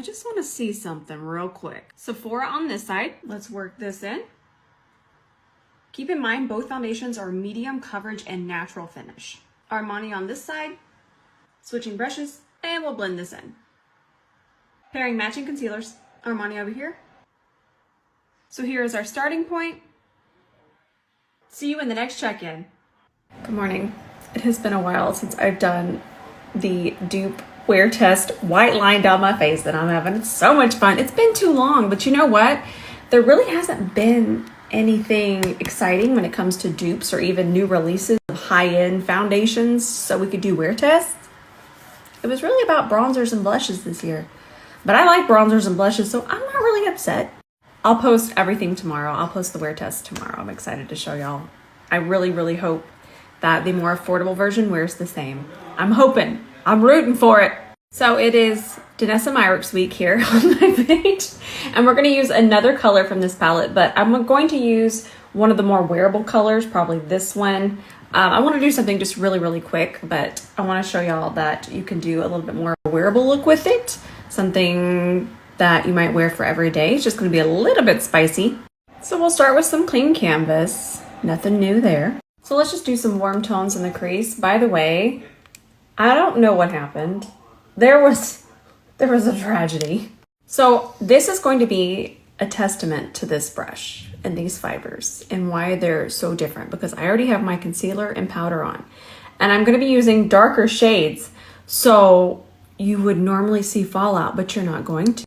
I just want to see something real quick. Sephora on this side. Let's work this in. Keep in mind, both foundations are medium coverage and natural finish. Armani on this side. Switching brushes, and we'll blend this in. Pairing matching concealers. Armani over here. So here is our starting point. See you in the next check-in. Good morning. It has been a while since I've done the dupe wear test white line down my face that I'm having so much fun. It's been too long, but you know what? There really hasn't been anything exciting when it comes to dupes or even new releases of high-end foundations so we could do wear tests. It was really about bronzers and blushes this year. But I like bronzers and blushes, so I'm not really upset. I'll post everything tomorrow. I'll post the wear test tomorrow. I'm excited to show y'all. I really, really hope that the more affordable version wears the same. I'm hoping. I'm rooting for it. So it is Danessa Myrick's week here on my page. And we're going to use another color from this palette, but I'm going to use one of the more wearable colors, probably this one. I want to do something just really, really quick, but I want to show y'all that you can do a little bit more wearable look with it. Something that you might wear for every day. It's just going to be a little bit spicy. So we'll start with some clean canvas. Nothing new there. So let's just do some warm tones in the crease. By the way, I don't know what happened. There was a tragedy. So this is going to be a testament to this brush and these fibers and why they're so different, because I already have my concealer and powder on, and I'm going to be using darker shades. So you would normally see fallout, but you're not going to.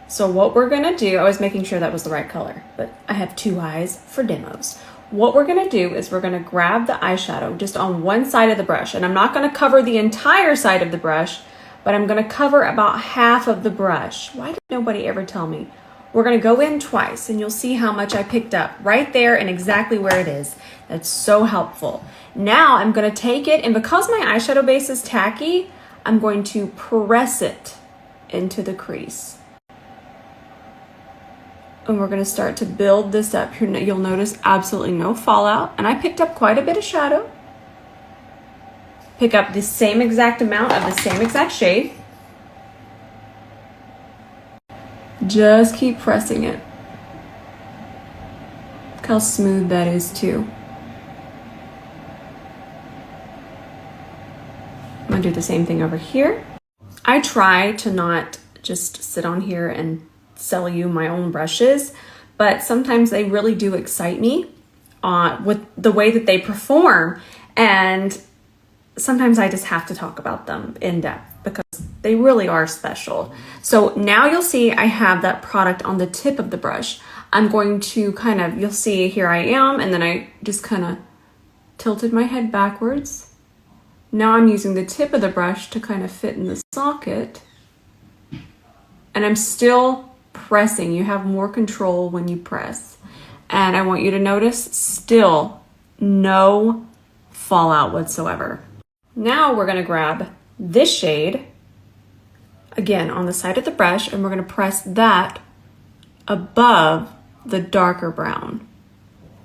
So what we're going to do, I was making sure that was the right color, but I have two eyes for demos. What we're going to do is we're going to grab the eyeshadow just on one side of the brush, and I'm not going to cover the entire side of the brush, but I'm going to cover about half of the brush. Why did nobody ever tell me? We're going to go in twice, and you'll see how much I picked up right there and exactly where it is. That's so helpful. Now I'm going to take it, and because my eyeshadow base is tacky, I'm going to press it into the crease. And we're going to start to build this up. You'll notice absolutely no fallout. And I picked up quite a bit of shadow. Pick up the same exact amount of the same exact shade. Just keep pressing it. Look how smooth that is too. I'm going to do the same thing over here. I try to not just sit on here and sell you my own brushes, but sometimes they really do excite me with the way that they perform, and sometimes I just have to talk about them in depth because they really are special. So now you'll see I have that product on the tip of the brush. I'm going to you'll see here I am, and then I just kind of tilted my head backwards. Now I'm using the tip of the brush to kind of fit in the socket, and I'm still pressing. You have more control when you press. And I want you to notice still no fallout whatsoever. Now we're going to grab this shade again on the side of the brush, and we're going to press that above the darker brown.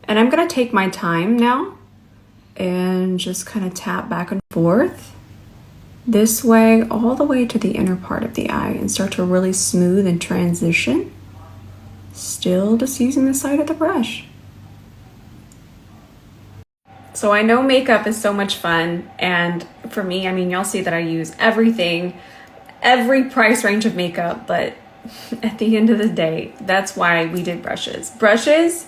And I'm going to take my time now and just kind of tap back and forth this way all the way to the inner part of the eye and start to really smooth and transition. Still just using the side of the brush. So I know makeup is so much fun, and for me, I mean, y'all see that I use everything, every price range of makeup, but at the end of the day, that's why we did brushes. Brushes,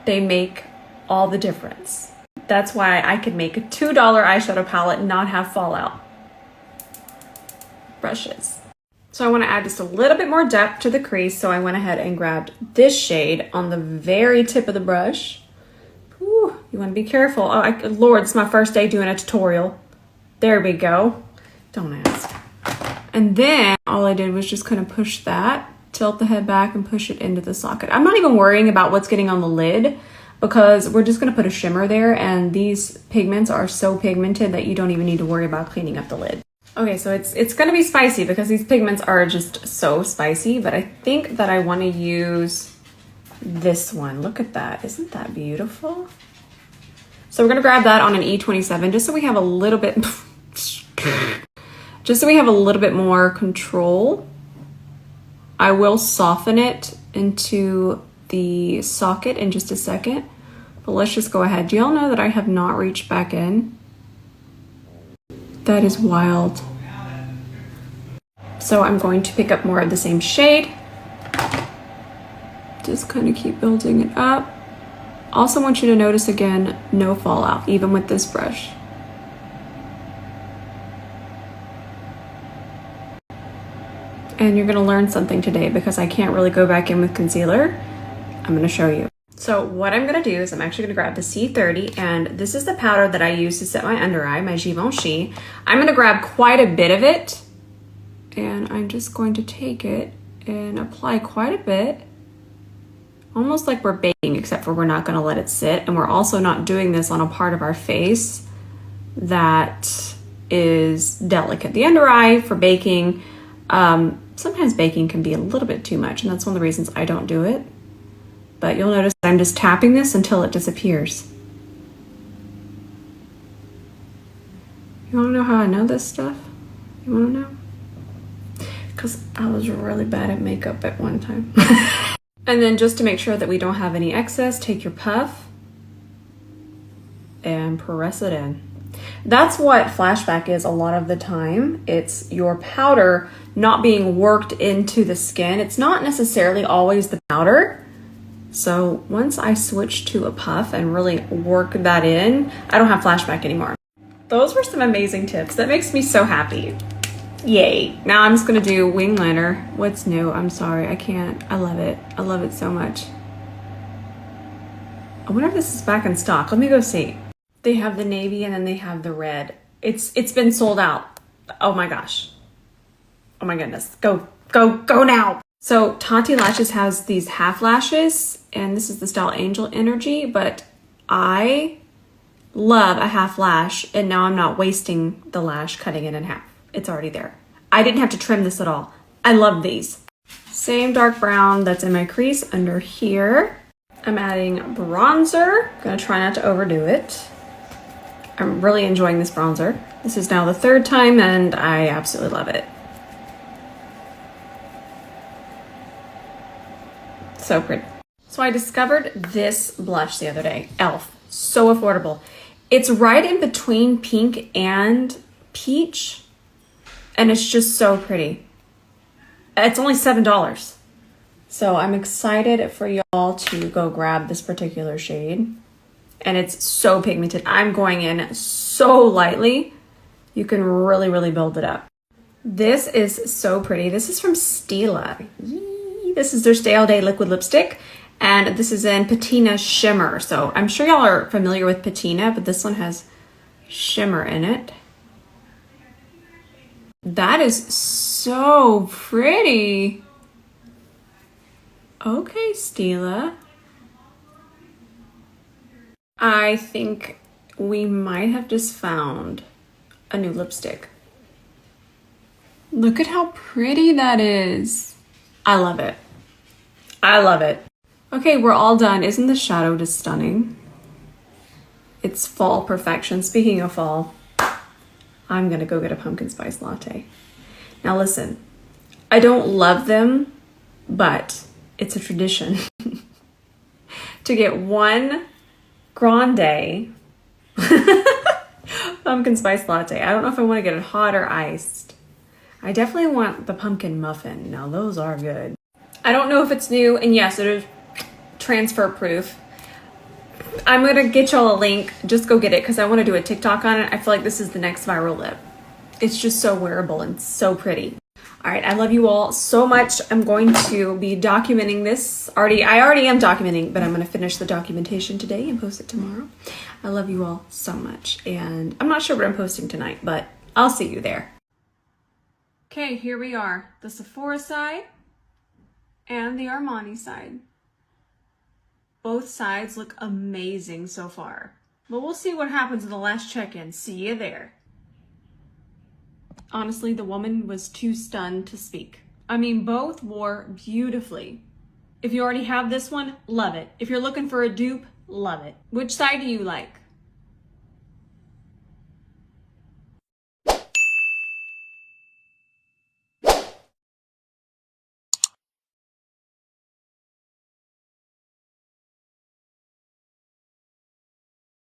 they make all the difference. That's why I could make a $2 eyeshadow palette and not have fallout. Brushes. So I want to add just a little bit more depth to the crease, so I went ahead and grabbed this shade on the very tip of the brush. Ooh, you want to be careful. Oh, Lord, it's my first day doing a tutorial. There we go. Don't ask. And then all I did was just kind of push that, tilt the head back, and push it into the socket. I'm not even worrying about what's getting on the lid because we're just going to put a shimmer there, and these pigments are so pigmented that you don't even need to worry about cleaning up the lid. Okay, so it's going to be spicy because these pigments are just so spicy, but I think that I want to use this one. Look at that. Isn't that beautiful? So we're going to grab that on an E27 just so we have a little bit more control. I will soften it into the socket in just a second, but let's just go ahead. Do y'all know that I have not reached back in? That is wild. So I'm going to pick up more of the same shade. Just kind of keep building it up. Also want you to notice again, no fallout, even with this brush. And you're gonna learn something today because I can't really go back in with concealer. I'm gonna show you. So what I'm gonna do is I'm actually gonna grab the C30, and this is the powder that I use to set my under eye, my Givenchy. I'm gonna grab quite a bit of it, and I'm just going to take it and apply quite a bit. Almost like we're baking, except for we're not gonna let it sit, and we're also not doing this on a part of our face that is delicate. The under eye for baking, sometimes baking can be a little bit too much, and that's one of the reasons I don't do it. But you'll notice I'm just tapping this until it disappears. You wanna know how I know this stuff? You wanna know? Because I was really bad at makeup at one time. And then just to make sure that we don't have any excess, take your puff and press it in. That's what flashback is a lot of the time. It's your powder not being worked into the skin. It's not necessarily always the powder. So once I switch to a puff and really work that in, I don't have flashback anymore. Those were some amazing tips. That makes me so happy. Yay. Now I'm just gonna do wing liner. What's new? I'm sorry, I can't. I love it. I love it so much. I wonder if this is back in stock. Let me go see. They have the navy and then they have the red. It's been sold out. Oh my gosh. Oh my goodness. Go now. So Tati Lashes has these half lashes, and this is the style Angel Energy, but I love a half lash, and now I'm not wasting the lash cutting it in half. It's already there. I didn't have to trim this at all. I love these. Same dark brown that's in my crease under here. I'm adding bronzer. Gonna try not to overdo it. I'm really enjoying this bronzer. This is now the third time and I absolutely love it. So pretty. So I discovered this blush the other day, e.l.f. So affordable. It's right in between pink and peach, and it's just so pretty. It's only $7. So I'm excited for y'all to go grab this particular shade. And it's so pigmented. I'm going in so lightly. You can really, really build it up. This is so pretty. This is from Stila. Yee. This is their Stay All Day liquid lipstick. And this is in Patina Shimmer. So I'm sure y'all are familiar with Patina, but this one has shimmer in it. That is so pretty. Okay, Stila. I think we might have just found a new lipstick. Look at how pretty that is. I love it. I love it. Okay, we're all done. Isn't the shadow just stunning? It's fall perfection. Speaking of fall, I'm gonna go get a pumpkin spice latte. Now listen, I don't love them, but it's a tradition to get one grande pumpkin spice latte. I don't know if I want to get it hot or iced. I definitely want the pumpkin muffin. Now those are good. I don't know if it's new, and yes, it is transfer proof. I'm gonna get y'all a link. Just go get it because I want to do a TikTok on it. I feel like this is the next viral lip. It's just so wearable and so pretty. All right, I love you all so much. I'm going to be documenting this. I already am documenting, but I'm going to finish the documentation today and post it tomorrow. I love you all so much, and I'm not sure what I'm posting tonight, but I'll see you there. Okay, here we are. The Sephora side and the Armani side. Both sides look amazing so far, but we'll see what happens in the last check-in. See you there. Honestly, the woman was too stunned to speak. I mean, both wore beautifully. If you already have this one, love it. If you're looking for a dupe, love it. Which side do you like?